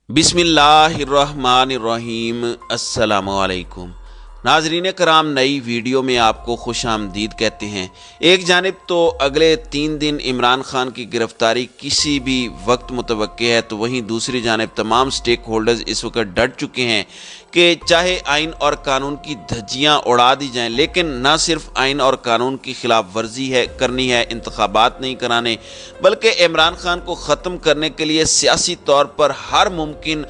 बिस्मिल्लाहिर्रहमानिर्रहीम। अस्सलामुअलैकुम। नाजरीन कराम, नई वीडियो में आपको खुश आमदीद कहते हैं। एक जानिब तो अगले 3 दिन इमरान खान की गिरफ्तारी किसी भी वक्त मुतवक्के है, तो वहीं दूसरी जानिब तमाम स्टेक होल्डर्स इस वक्त डट चुके हैं कि चाहे आइन और कानून की धज्जियाँ उड़ा दी जाएं, लेकिन न सिर्फ आइन और कानून की खिलाफ वर्जी करनी है, इंतखाबात नहीं कराने, बल्कि इमरान खान को ख़त्म करने के लिए सियासी तौर पर हर मुमकिन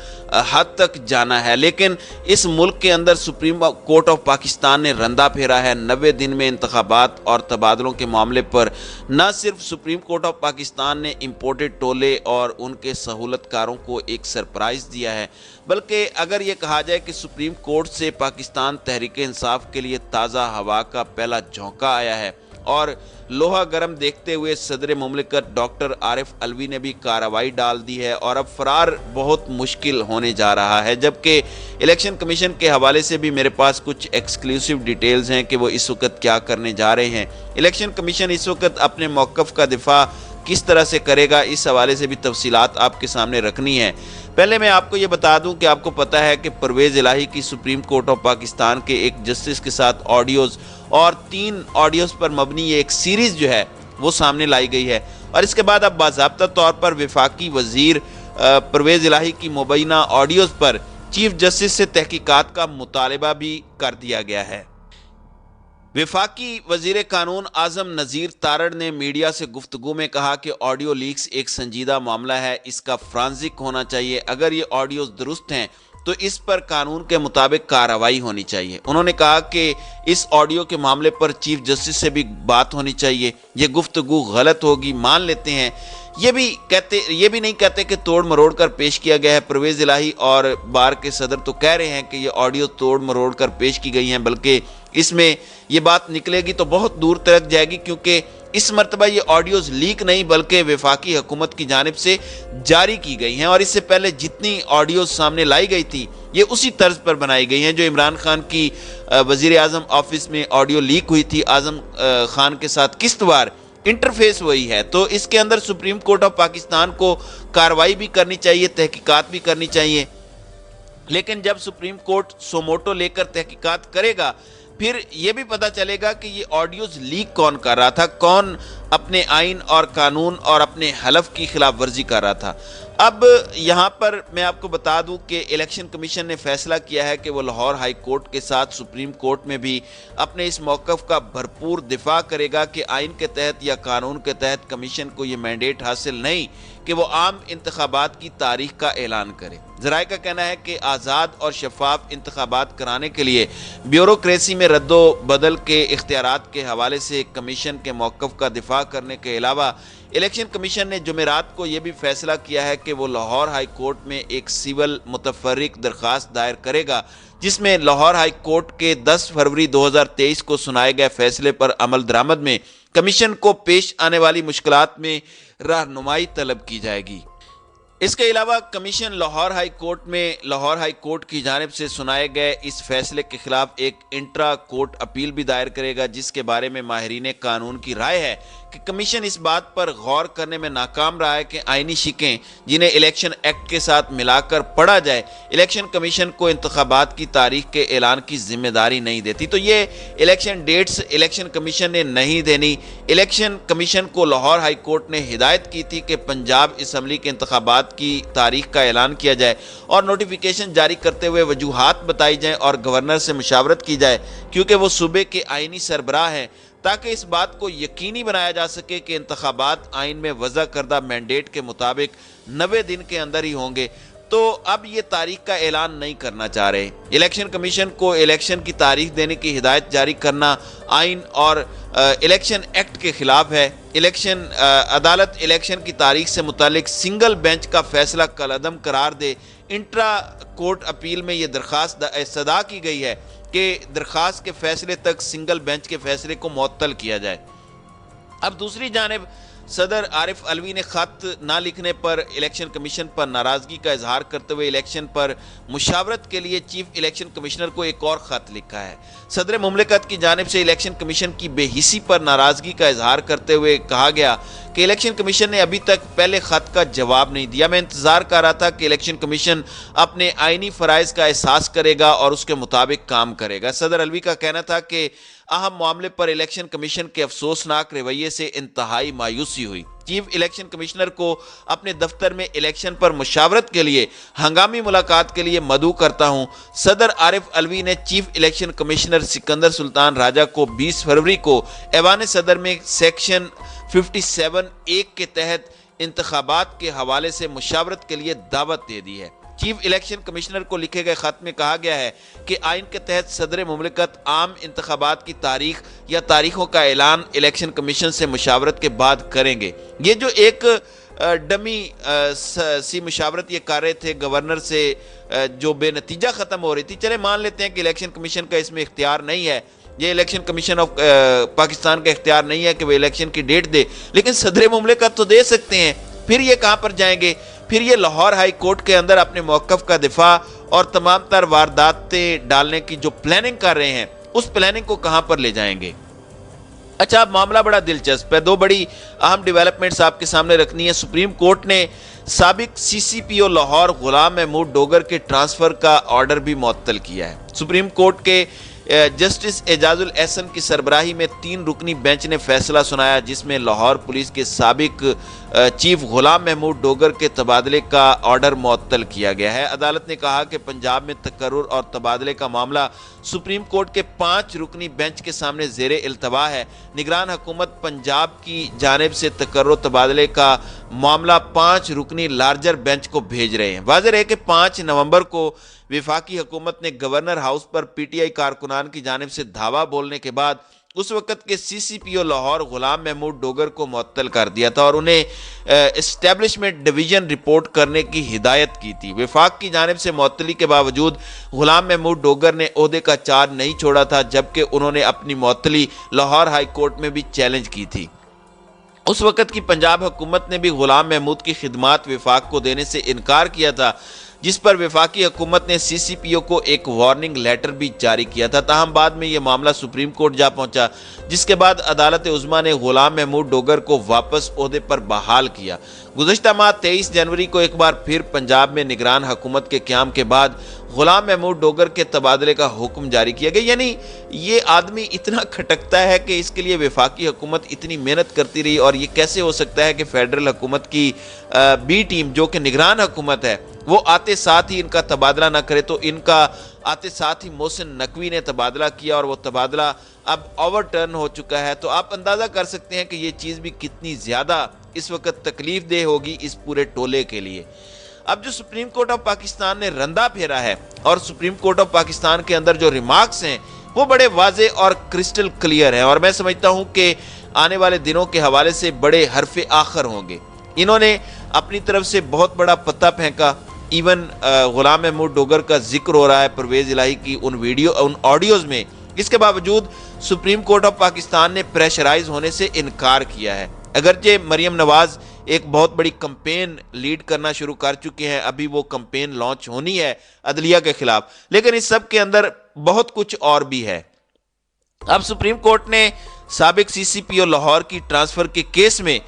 हद तक जाना है। लेकिन इस मुल्क के अंदर सुप्रीम कोर्ट ऑफ पाकिस्तान ने रंदा फेरा है। 90 दिन में इंतखाबात और तबादलों के मामले पर न सिर्फ सुप्रीम कोर्ट ऑफ पाकिस्तान ने इम्पोर्टेड टोले और उनके सहूलतकारों को एक सरप्राइज़ दिया है, बल्कि अगर ये कहा जाए कि सुप्रीम कोर्ट से पाकिस्तान तहरीक इंसाफ के लिए ताज़ा हवा का पहला झोंका आया है और लोहा गर्म देखते हुए सदर मुमलिकत डॉक्टर आरिफ अलवी ने भी कार्रवाई डाल दी है और अब फरार बहुत मुश्किल होने जा रहा है। जबकि इलेक्शन कमीशन के हवाले से भी मेरे पास कुछ एक्सक्लूसिव डिटेल्स हैं कि वो इस वक्त क्या करने जा रहे हैं। इलेक्शन कमीशन इस वक्त अपने मौक़िफ़ का दिफा किस तरह से करेगा, इस हवाले से भी तफसीलात आपके सामने रखनी है। पहले मैं आपको ये बता दूं कि आपको पता है कि परवेज़ इलाही की सुप्रीम कोर्ट ऑफ पाकिस्तान के एक जस्टिस के साथ ऑडियोज़ और 3 ऑडियोज़ पर मबनी एक सीरीज़ जो है वो सामने लाई गई है और इसके बाद अब बाज़ाब्ता तौर पर वफाकी वज़ीर परवेज़ इलाही की मुबैना ऑडियोज़ पर चीफ जस्टिस से तहकीकात का मुतालबा भी कर दिया गया है। वफाकी वज़ीर कानून आज़म नज़ीर तारड़ ने मीडिया से गुफ्तगू में कहा कि ऑडियो लीक्स एक संजीदा मामला है, इसका फ्रांसिक होना चाहिए। अगर ये ऑडियोज़ दुरुस्त हैं तो इस पर कानून के मुताबिक कार्रवाई होनी चाहिए। उन्होंने कहा कि इस ऑडियो के मामले पर चीफ जस्टिस से भी बात होनी चाहिए। ये गुफ्तगू गलत होगी, मान लेते हैं। ये भी नहीं कहते कि तोड़ मरोड़ कर पेश किया गया है। परवेज़ इलाही और बार के सदर तो कह रहे हैं कि ये ऑडियो तोड़ मरोड़ कर पेश की गई हैं, बल्कि इसमें ये बात निकलेगी तो बहुत दूर तक जाएगी, क्योंकि इस मरतबा ये ऑडियोज़ लीक नहीं बल्कि वफाकी हुकूमत की जानिब से जारी की गई हैं और इससे पहले जितनी ऑडियोज़ सामने लाई गई थी ये उसी तर्ज पर बनाई गई हैं जो इमरान खान की वज़ीर आज़म ऑफिस में ऑडियो लीक हुई थी। आज़म खान के साथ किस्तवार इंटरफेस वही है, तो इसके अंदर सुप्रीम कोर्ट ऑफ पाकिस्तान को कार्रवाई भी करनी चाहिए, तहकीकात भी करनी चाहिए। लेकिन जब सुप्रीम कोर्ट सोमोटो लेकर तहकीकात करेगा फिर यह भी पता चलेगा कि ये ऑडियोज़ लीक कौन कर रहा था, कौन अपने आइन और कानून और अपने हलफ की खिलाफ वर्जी कर रहा था। अब यहाँ पर मैं आपको बता दूं कि इलेक्शन कमीशन ने फैसला किया है कि वो लाहौर हाई कोर्ट के साथ सुप्रीम कोर्ट में भी अपने इस मौक़िफ़ का भरपूर दिफा करेगा कि आइन के तहत या कानून के तहत कमीशन को ये मैंडेट हासिल नहीं कि वो आम इंतखाबात की तारीख का ऐलान करे। ज़राए का कहना है कि आज़ाद और शफाफ इंतखाबात कराने के लिए ब्यूरोक्रेसी में रद्दो बदल के इख्तियारात के हवाले से कमीशन के मौक़िफ़ का दिफा करने के अलावा इलेक्शन कमीशन ने जुमेरात को यह भी फैसला किया है कि वो लाहौर हाई कोर्ट में एक सिविल मुतफर्रिक दरख्वास्त दायर करेगा, जिसमें लाहौर हाई कोर्ट के 10 फरवरी 2023 को सुनाए गए फैसले पर अमल दरामद में कमीशन को पेश आने वाली मुश्किलात में रहनुमाई तलब की जाएगी। इसके अलावा कमीशन लाहौर हाई कोर्ट की जानिब से सुनाए गए इस फैसले के खिलाफ एक इंट्रा कोर्ट अपील भी दायर करेगा, जिसके बारे में माहिरीन कानून की राय है कि कमीशन इस बात पर गौर करने में नाकाम रहा है कि आइनी शिकें जिन्हें इलेक्शन एक्ट के साथ मिलाकर पढ़ा जाए इलेक्शन कमीशन को इंतखाबात की तारीख के ऐलान की जिम्मेदारी नहीं देती। तो ये इलेक्शन डेट्स इलेक्शन कमीशन ने नहीं देनी। इलेक्शन कमीशन को लाहौर हाई कोर्ट ने हिदायत की थी कि पंजाब असम्बली के इंतखाबात की तारीख का ऐलान किया जाए और नोटिफिकेशन जारी करते हुए वजूहात बताई जाएं और गवर्नर से मुशावरत की जाए, क्योंकि वो सूबे के आइनी सरबराह हैं, ताकि इस बात को यकीनी बनाया जा सके कि इंतखाबात आइन में वज़ा करदा मैंडेट के मुताबिक 90 दिन के अंदर ही होंगे। तो अब ये तारीख का ऐलान नहीं करना चाह रहे। इलेक्शन कमीशन को इलेक्शन की तारीख देने की हिदायत जारी करना आइन और इलेक्शन एक्ट के खिलाफ है। अदालत इलेक्शन की तारीख से मुतालिक सिंगल बेंच का फैसला कलअदम करार दे। इंट्रा कोर्ट अपील में ये दरख्वास्त सदा की गई है कि दरख्वास्त के फैसले तक सिंगल बेंच के फैसले को मुअत्तल किया जाए। अब दूसरी जानिब सदर आरिफ अलवी ने ख़त ना लिखने पर इलेक्शन कमीशन पर नाराज़गी का इजहार करते हुए इलेक्शन पर मुशावरत के लिए चीफ इलेक्शन कमिश्नर को एक और ख़त लिखा है। सदर मुमलिकत की जानिब से इलेक्शन कमीशन की बेहिसी पर नाराज़गी का इजहार करते हुए कहा गया کہ الیکشن کمیشن نے ابھی تک پہلے خط کا جواب نہیں دیا۔ میں انتظار کر رہا تھا کہ الیکشن کمیشن اپنے آئینی فرائض کا احساس کرے گا اور اس کے مطابق کام کرے گا۔ صدر علوی کا کہنا تھا کہ اہم معاملے پر الیکشن کمیشن کے افسوسناک رویے سے انتہائی مایوسی ہوئی۔ چیف الیکشن کمشنر کو اپنے دفتر میں الیکشن پر مشاورت کے لیے ہنگامی ملاقات کے لیے مدعو کرتا ہوں۔ صدر عارف علوی نے چیف الیکشن کمشنر سکندر سلطان راجہ کو 20 فروری کو ایوان صدر میں سیکشن 57(1) کے تحت انتخابات کے حوالے سے مشاورت کے لیے دعوت دے دی ہے۔ چیف الیکشن کمشنر کو لکھے گئے خط میں کہا گیا ہے کہ آئین کے تحت صدر مملکت عام انتخابات کی تاریخ یا تاریخوں کا اعلان الیکشن کمیشن سے مشاورت کے بعد کریں گے۔ یہ جو ایک ڈمی سی مشاورت یہ کر رہے تھے گورنر سے جو بے نتیجہ ختم ہو رہی تھی، چلے مان لیتے ہیں کہ الیکشن کمیشن کا اس میں اختیار نہیں ہے، یہ الیکشن کمیشن آف پاکستان کا اختیار نہیں ہے کہ وہ الیکشن کی ڈیٹ دے، لیکن صدر مملکت تو دے سکتے ہیں۔ پھر یہ کہاں پر جائیں گے؟ پھر یہ لاہور ہائی کورٹ کے اندر اپنے موقف کا دفاع اور تمام تر وارداتیں ڈالنے کی جو پلاننگ کر رہے ہیں، اس پلاننگ کو کہاں پر لے جائیں گے؟ اچھا، اب معاملہ بڑا دلچسپ ہے۔ دو بڑی اہم ڈیولپمنٹس آپ کے سامنے رکھنی ہے۔ سپریم کورٹ نے سابق سی سی پی او لاہور غلام محمود ڈوگر کے ٹرانسفر کا آرڈر بھی معطل کیا ہے۔ سپریم کورٹ کے جسٹس اعجاز الاحسن کی سربراہی میں 3 رکنی بینچ نے فیصلہ سنایا، جس میں لاہور پولیس کے سابق چیف غلام محمود ڈوگر کے تبادلے کا آرڈر معطل کیا گیا ہے۔ عدالت نے کہا کہ پنجاب میں تقرر اور تبادلے کا معاملہ سپریم کورٹ کے 5 رکنی بینچ کے سامنے زیر التوا ہے۔ نگران حکومت پنجاب کی جانب سے تقرر و تبادلے کا معاملہ 5 رکنی لارجر بینچ کو بھیج رہے ہیں۔ واضح ہے کہ 5 نومبر کو وفاقی حکومت نے governor house per P T I کارکنان کی جانب سے دھاوا بولنے کے بعد اس وقت کے سی سی پی او لاہور غلام محمود ڈوگر کو معطل کر دیا تھا اور انہیں اسٹیبلشمنٹ ڈویژن رپورٹ کرنے کی ہدایت کی تھی۔ وفاق کی جانب سے معطلی کے باوجود غلام محمود ڈوگر نے عہدے کا چارج نہیں چھوڑا تھا، جبکہ انہوں نے اپنی معطلی لاہور ہائی کورٹ میں بھی چیلنج کی تھی۔ اس وقت کی پنجاب حکومت نے بھی غلام محمود کی خدمات وفاق کو دینے سے انکار کیا تھا، جس پر وفاقی حکومت نے سی سی پی او کو ایک وارننگ لیٹر بھی جاری کیا تھا۔ تاہم بعد میں یہ معاملہ سپریم کورٹ جا پہنچا، جس کے بعد عدالت عظمیٰ نے غلام محمود ڈوگر کو واپس عہدے پر بحال کیا۔ گزشتہ ماہ 23 جنوری کو ایک بار پھر پنجاب میں نگران حکومت کے قیام کے بعد غلام محمود ڈوگر کے تبادلے کا حکم جاری کیا گیا۔ یعنی یہ آدمی اتنا کھٹکتا ہے کہ اس کے لیے وفاقی حکومت اتنی محنت کرتی رہی، اور یہ کیسے ہو سکتا ہے کہ فیڈرل حکومت کی بی ٹیم جو کہ نگران حکومت ہے وہ آتے ساتھ ہی ان کا تبادلہ نہ کرے؟ تو ان کا آتے ساتھ ہی محسن نقوی نے تبادلہ کیا اور وہ تبادلہ اب اوور ٹرن ہو چکا ہے۔ تو آپ اندازہ کر سکتے ہیں کہ یہ چیز بھی کتنی زیادہ اس وقت تکلیف دہ ہوگی اس پورے ٹولے کے لیے۔ اب جو سپریم کورٹ آف پاکستان نے رندہ پھیرا ہے اور سپریم کورٹ آف پاکستان کے اندر جو ریمارکس ہیں وہ بڑے واضح اور کرسٹل کلیئر ہیں، اور میں سمجھتا ہوں کہ آنے والے دنوں کے حوالے سے بڑے حرف آخر ہوں گے۔ انہوں نے اپنی طرف سے بہت بڑا پتہ پھینکا، ایون غلام محمود ڈوگر کا ذکر ہو رہا ہے پرویز الہی کی ان آڈیوز میں۔ اس کے باوجود سپریم کورٹ آف پاکستان نے پریشرائز ہونے سے انکار کیا ہے۔ اگرچہ مریم نواز ایک بہت بڑی کمپین لیڈ کرنا شروع کر چکے ہیں، ابھی وہ کمپین لانچ ہونی ہے عدلیہ کے خلاف، لیکن اس سب کے اندر بہت کچھ اور بھی ہے۔ اب سپریم کورٹ نے سابق سی سی پی او لاہور کی ٹرانسفر کے کیس میں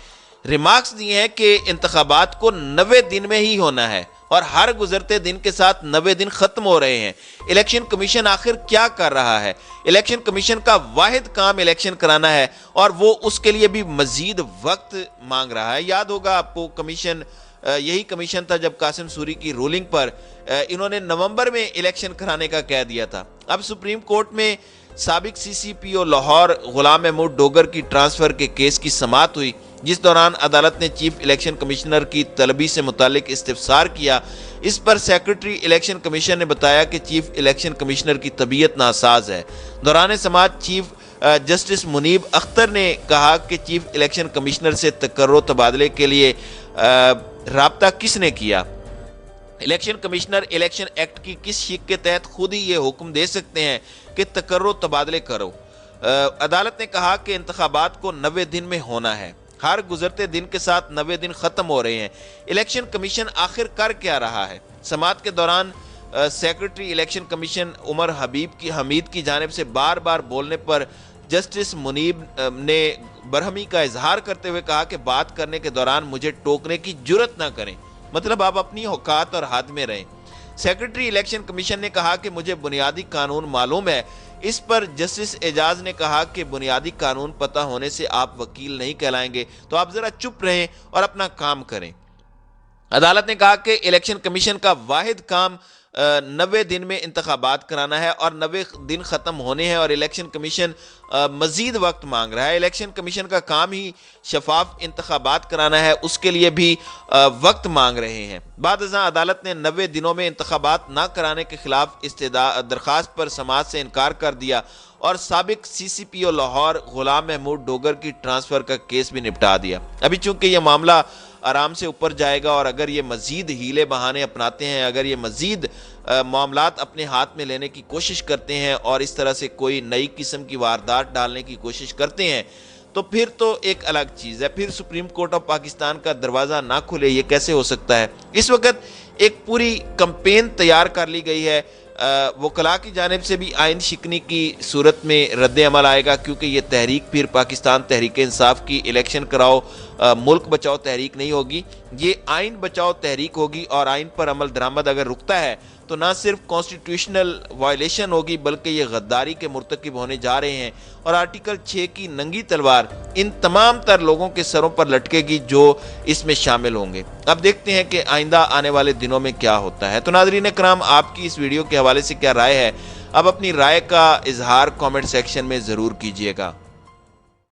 ریمارکس دیے ہیں کہ انتخابات کو 90 دن میں ہی ہونا ہے، اور ہر گزرتے دن کے ساتھ 90 دن ختم ہو رہے ہیں۔ الیکشن کمیشن آخر کیا کر رہا ہے؟ الیکشن کمیشن کا واحد کام الیکشن کرانا ہے، اور وہ اس کے لیے بھی مزید وقت مانگ رہا ہے۔ یاد ہوگا آپ کو کمیشن یہی کمیشن تھا جب قاسم سوری کی رولنگ پر انہوں نے نومبر میں الیکشن کرانے کا کہہ دیا تھا۔ اب سپریم کورٹ میں سابق سی سی پی او لاہور غلام محمود ڈوگر کی ٹرانسفر کے کیس کی سماعت ہوئی، جس دوران عدالت نے چیف الیکشن کمشنر کی طلبی سے متعلق استفسار کیا۔ اس پر سیکرٹری الیکشن کمیشن نے بتایا کہ چیف الیکشن کمشنر کی طبیعت ناساز ہے۔ دوران سماعت چیف جسٹس منیب اختر نے کہا کہ چیف الیکشن کمشنر سے تقرر و تبادلے کے لیے رابطہ کس نے کیا؟ الیکشن کمشنر الیکشن ایکٹ کی کس شق کے تحت خود ہی یہ حکم دے سکتے ہیں کہ تقرر و تبادلے کرو؟ عدالت نے کہا کہ انتخابات کو 90 دن میں ہونا ہے، ہر گزرتے دن کے ساتھ 90 دن ختم ہو رہے ہیں۔ الیکشن کمیشن آخر کر کیا رہا ہے؟ سماعت کے دوران سیکرٹری الیکشن کمیشن عمر حمید کی جانب سے بار بار بولنے پر जस्टिस मुनीब ने बरहमी का इजहार करते हुए कहा कि बात करने के दौरान मुझे टोकने की जुर्रत ना करें, मतलब आप अपनी औकात और हद में रहें। सेक्रेटरी इलेक्शन कमीशन ने कहा कि मुझे बुनियादी कानून मालूम है। इस पर जस्टिस एजाज ने कहा कि बुनियादी कानून पता होने से आप वकील नहीं कहलाएंगे, तो आप जरा चुप रहें और अपना काम करें। अदालत ने कहा कि इलेक्शन कमीशन का वाहिद काम 90 दिन में इंतखाबात कराना है और 90 दिन ख़त्म होने हैं और इलेक्शन कमीशन मज़ीद वक्त मांग रहा है। इलेक्शन कमीशन का काम ही शफाफ इंतखाबात कराना है, उसके लिए भी वक्त मांग रहे हैं। बाद अज़ां अदालत ने 90 दिनों में इंतखाबात ना कराने के खिलाफ दरख्वास्त पर समाअत से इनकार कर दिया और साबिक CCPO लाहौर गुलाम महमूद डोगर की ट्रांसफ़र का केस भी निपटा दिया। अभी चूंकि यह मामला आराम से ऊपर जाएगा और अगर ये मज़ीद हीले बहाने अपनाते हैं, अगर ये मज़ीद मामलात अपने हाथ में लेने की कोशिश करते हैं और इस तरह से कोई नई किस्म की वारदात डालने की कोशिश करते हैं, तो फिर तो एक अलग चीज़ है। फिर सुप्रीम कोर्ट ऑफ पाकिस्तान का दरवाज़ा ना खुले, ये कैसे हो सकता है। इस वक्त एक पूरी कैंपेन तैयार कर ली गई है। वकला की जानिब से भी आइन शिकनी की सूरत में रद्द अमल आएगा, क्योंकि ये तहरीक फिर पाकिस्तान तहरीक इंसाफ की इलेक्शन कराओ मुल्क बचाओ तहरीक नहीं होगी, ये आइन बचाओ तहरीक होगी। और आइन पर अमल दरामद अगर रुकता है तो ना सिर्फ कॉन्स्टिट्यूशनल वायलेशन होगी, बल्कि ये गद्दारी के मुर्तकिब होने जा रहे हैं और आर्टिकल 6 की नंगी तलवार इन तमाम तर लोगों के सरों पर लटकेगी जो इसमें शामिल होंगे। अब देखते हैं कि आइंदा आने वाले दिनों में क्या होता है। तो नाज़रीन कराम, आपकी इस वीडियो के हवाले से क्या राय है? अब अपनी राय का इजहार कमेंट सेक्शन में ज़रूर कीजिएगा।